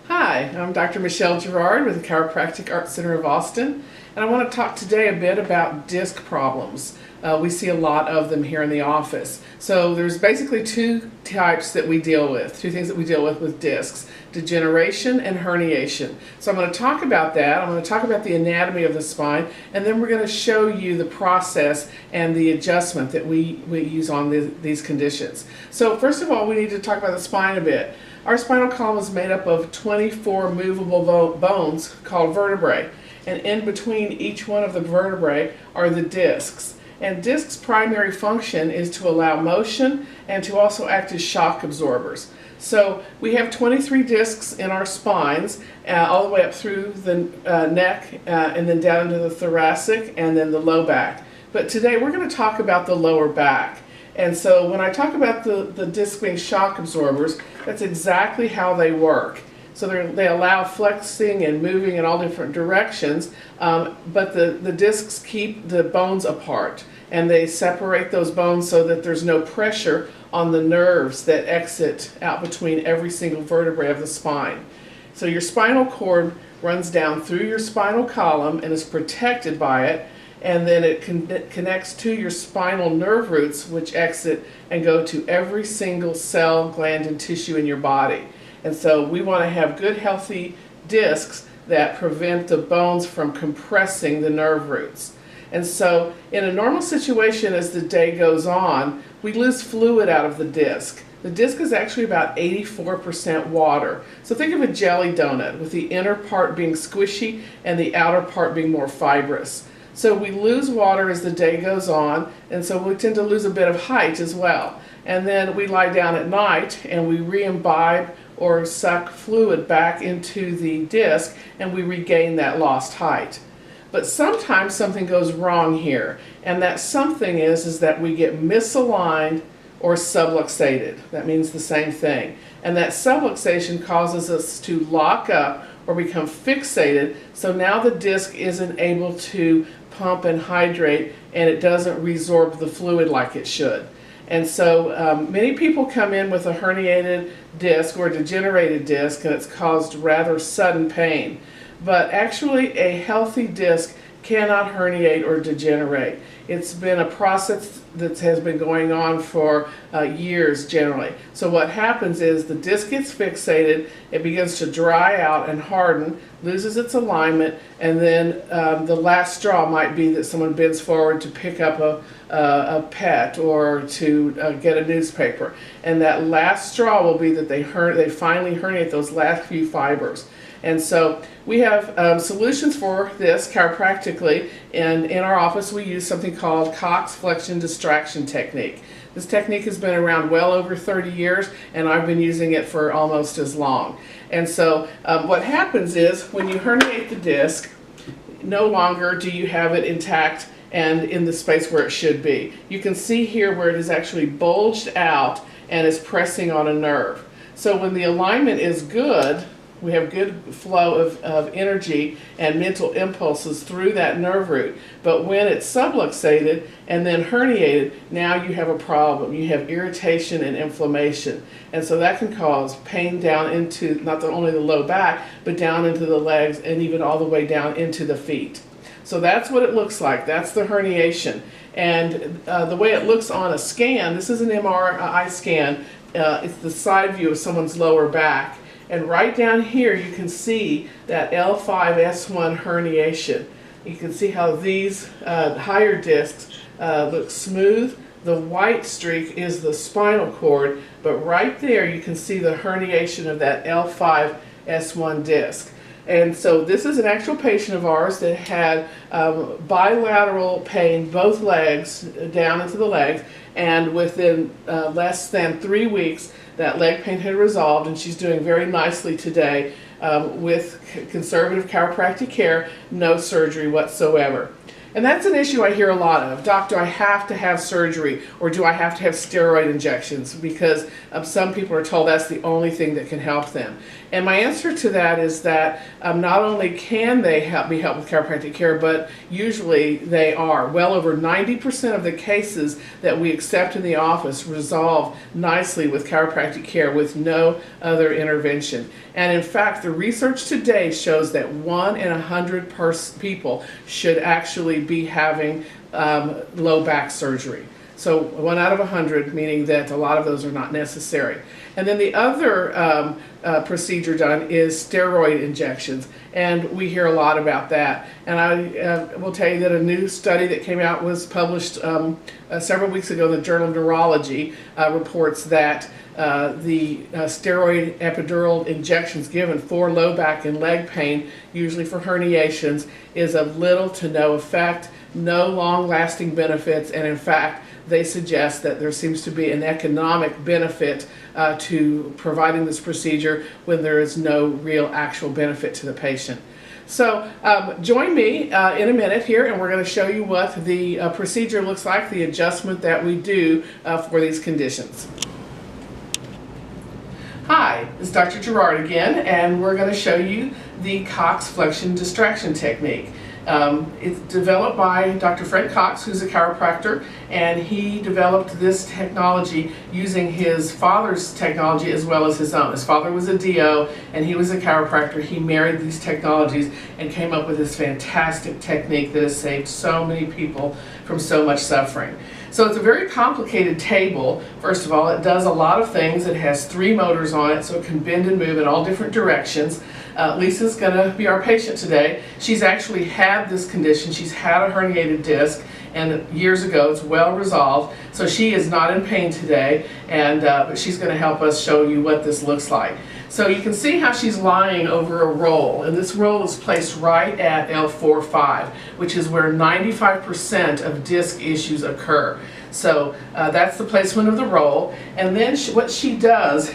Hi, I'm Dr. Michelle Gerard with the Chiropractic Art Center of Austin, and I want to talk today a bit about disc problems. We see a lot of them here in the office. So there's basically two types that we deal with, two things that we deal with discs: degeneration and herniation. So I'm going to talk about that. I'm going to talk about the anatomy of the spine, and then we're going to show you the process and the adjustment that we use on these conditions. So first of all, we need to talk about the spine a bit. Our spinal column is made up of 24 movable bones called vertebrae, and in between each one of the vertebrae are the discs. And discs' primary function is to allow motion and to also act as shock absorbers. So we have 23 discs in our spines, all the way up through the neck and then down into the thoracic and then the low back. But today we're going to talk about the lower back. And so when I talk about the discs being shock absorbers, that's exactly how they work. So they allow flexing and moving in all different directions, but the discs keep the bones apart, and they separate those bones so that there's no pressure on the nerves that exit out between every single vertebrae of the spine. So your spinal cord runs down through your spinal column and is protected by it, and then it connects to your spinal nerve roots, which exit and go to every single cell, gland, and tissue in your body. And so we want to have good, healthy discs that prevent the bones from compressing the nerve roots. And so in a normal situation, as the day goes on, we lose fluid out of the disc. The disc is actually about 84% water. So think of a jelly donut, with the inner part being squishy and the outer part being more fibrous. So we lose water as the day goes on, and so we tend to lose a bit of height as well. And then we lie down at night and we re-imbibe or suck fluid back into the disc, and we regain that lost height. But sometimes something goes wrong here, and that something is that we get misaligned or subluxated. That means the same thing. And that subluxation causes us to lock up or become fixated, so now the disc isn't able to pump and hydrate, and it doesn't resorb the fluid like it should. And so many people come in with a herniated disc or a degenerated disc, and it's caused rather sudden pain. But actually, a healthy disc cannot herniate or degenerate. It's been a process that has been going on for years generally. So what happens is the disc gets fixated, it begins to dry out and harden, loses its alignment, and then the last straw might be that someone bends forward to pick up a pet or to get a newspaper. And that last straw will be that they finally herniate those last few fibers. And so we have solutions for this chiropractically, and in our office we use something called Cox Flexion-Distraction Technique. This technique has been around well over 30 years, and I've been using it for almost as long. And so what happens is when you herniate the disc, no longer do you have it intact and in the space where it should be. You can see here where it is actually bulged out and is pressing on a nerve. So when the alignment is good, we have good flow of energy and mental impulses through that nerve root. But when it's subluxated and then herniated, now you have a problem. You have irritation and inflammation. And so that can cause pain down into not only the low back, but down into the legs and even all the way down into the feet. So that's what it looks like. That's the herniation. And the way it looks on a scan, this is an MRI scan, it's the side view of someone's lower back. And right down here you can see that L5-S1 herniation. You can see how these higher discs look smooth. The white streak is the spinal cord, but right there you can see the herniation of that L5-S1 disc. And so this is an actual patient of ours that had bilateral pain, both legs, down into the legs, and within less than 3 weeks that leg pain had resolved, and she's doing very nicely today with conservative chiropractic care, no surgery whatsoever. And that's an issue I hear a lot of. Doc, do I have to have surgery, or do I have to have steroid injections? Because some people are told that's the only thing that can help them. And my answer to that is that not only can they be helped with chiropractic care, but usually they are. Well over 90% of the cases that we accept in the office resolve nicely with chiropractic care with no other intervention. And in fact, the research today shows that 1 in 100 people should actually be having low back surgery. So 1 out of 100, meaning that a lot of those are not necessary. And then the other procedure done is steroid injections, and we hear a lot about that. And I will tell you that a new study that came out was published several weeks ago in the Journal of Neurology reports that the steroid epidural injections given for low back and leg pain, usually for herniations, is of little to no effect, no long-lasting benefits, and in fact, they suggest that there seems to be an economic benefit to providing this procedure when there is no real actual benefit to the patient. So join me in a minute here, and we're going to show you what the procedure looks like, the adjustment that we do for these conditions. Hi, it's Dr. Gerard again, and we're going to show you the Cox Flexion-Distraction Technique. It's developed by Dr. Fred Cox, who's a chiropractor, and he developed this technology using his father's technology as well as his own. His father was a DO and he was a chiropractor. He married these technologies and came up with this fantastic technique that has saved so many people from so much suffering. So it's a very complicated table. First of all, it does a lot of things. It has 3 motors on it, so it can bend and move in all different directions. Lisa's going to be our patient today. She's actually had this condition. She's had a herniated disc, and years ago it's well resolved. So she is not in pain today, and but she's going to help us show you what this looks like. So you can see how she's lying over a roll, and this roll is placed right at L4-5, which is where 95% of disc issues occur. So that's the placement of the roll, and then what she does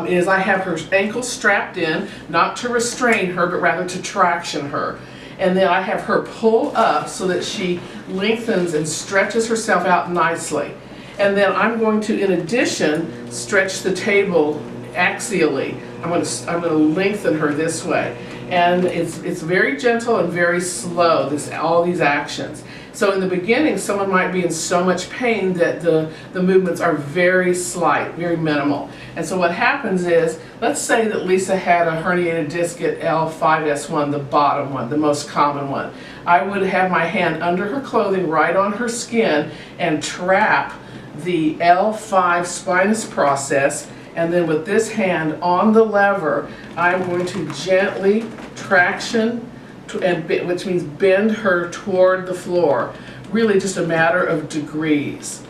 is I have her ankles strapped in, not to restrain her, but rather to traction her. And then I have her pull up so that she lengthens and stretches herself out nicely. And then I'm going to, in addition, stretch the table axially. I'm going to lengthen her this way. And it's very gentle and very slow, all these actions. So in the beginning, someone might be in so much pain that the movements are very slight, very minimal. And so what happens is, let's say that Lisa had a herniated disc at L5S1, the bottom one, the most common one. I would have my hand under her clothing, right on her skin, and trap the L5 spinous process. And then with this hand on the lever, I'm going to gently traction, which means bend her toward the floor. Really just a matter of degrees.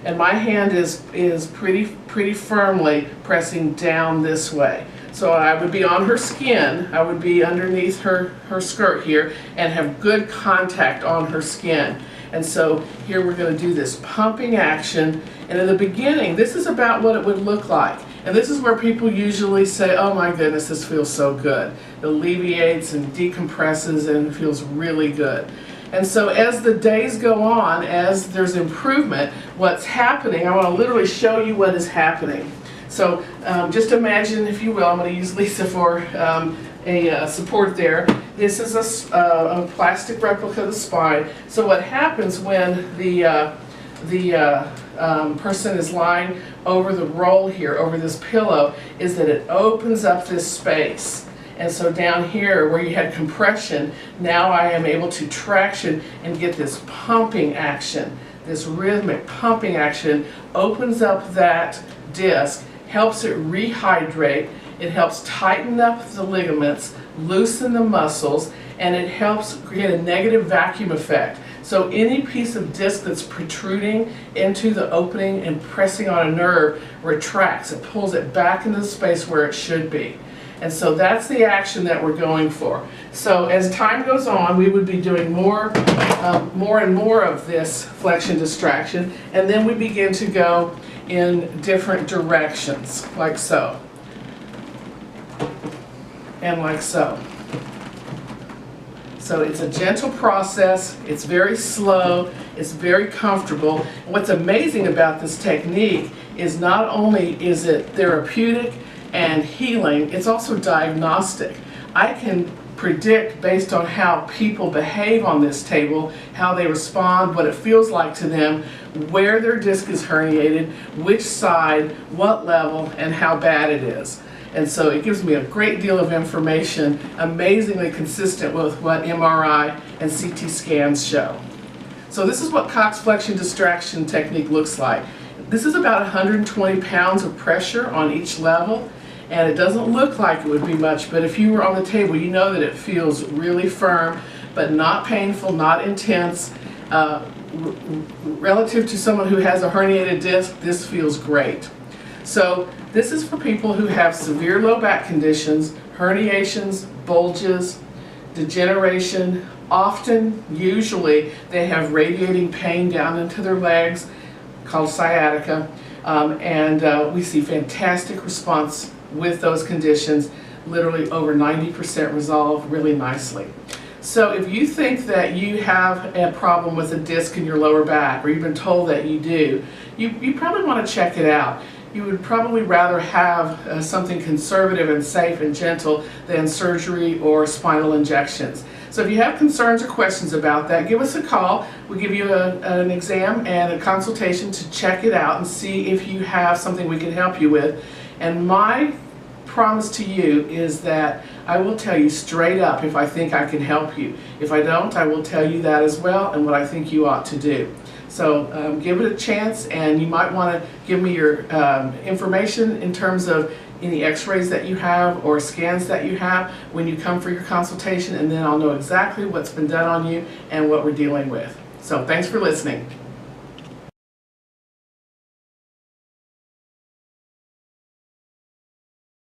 And my hand is pretty firmly pressing down this way. So I would be on her skin, I would be underneath her skirt here, and have good contact on her skin. And so here we're going to do this pumping action. And in the beginning, this is about what it would look like. And this is where people usually say, oh my goodness, this feels so good. It alleviates and decompresses and feels really good. And so as the days go on, as there's improvement, what's happening, I want to literally show you what is happening. So just imagine, if you will, I'm going to use Lisa for a support there. This is a plastic replica of the spine. So what happens when the person is lying over the roll here, over this pillow, is that it opens up this space. And so down here where you had compression, now I am able to traction and get this pumping action. This rhythmic pumping action opens up that disc, helps it rehydrate, it helps tighten up the ligaments, loosen the muscles, and it helps create a negative vacuum effect. So any piece of disc that's protruding into the opening and pressing on a nerve retracts. It pulls it back into the space where it should be. And so that's the action that we're going for. So as time goes on, we would be doing more and more of this flexion distraction, and then we begin to go in different directions, like so, and like so. So it's a gentle process, it's very slow, it's very comfortable. And what's amazing about this technique is not only is it therapeutic and healing, it's also diagnostic. I can predict based on how people behave on this table, how they respond, what it feels like to them, where their disc is herniated, which side, what level, and how bad it is. And so it gives me a great deal of information, amazingly consistent with what MRI and CT scans show. So this is what Cox Flexion-Distraction Technique looks like. This is about 120 pounds of pressure on each level, and it doesn't look like it would be much, but if you were on the table, you know that it feels really firm, but not painful, not intense. Relative to someone who has a herniated disc, this feels great. So this is for people who have severe low back conditions, herniations, bulges, degeneration. Often, usually, they have radiating pain down into their legs called sciatica, and we see fantastic response with those conditions, literally over 90% resolve really nicely. So if you think that you have a problem with a disc in your lower back, or you've been told that you do, you probably want to check it out. You would probably rather have something conservative and safe and gentle than surgery or spinal injections. So if you have concerns or questions about that, give us a call. We'll give you an exam and a consultation to check it out and see if you have something we can help you with. And my promise to you is that I will tell you straight up if I think I can help you. If I don't, I will tell you that as well and what I think you ought to do. So give it a chance, and you might want to give me your information in terms of any x-rays that you have or scans that you have when you come for your consultation, and then I'll know exactly what's been done on you and what we're dealing with. So thanks for listening.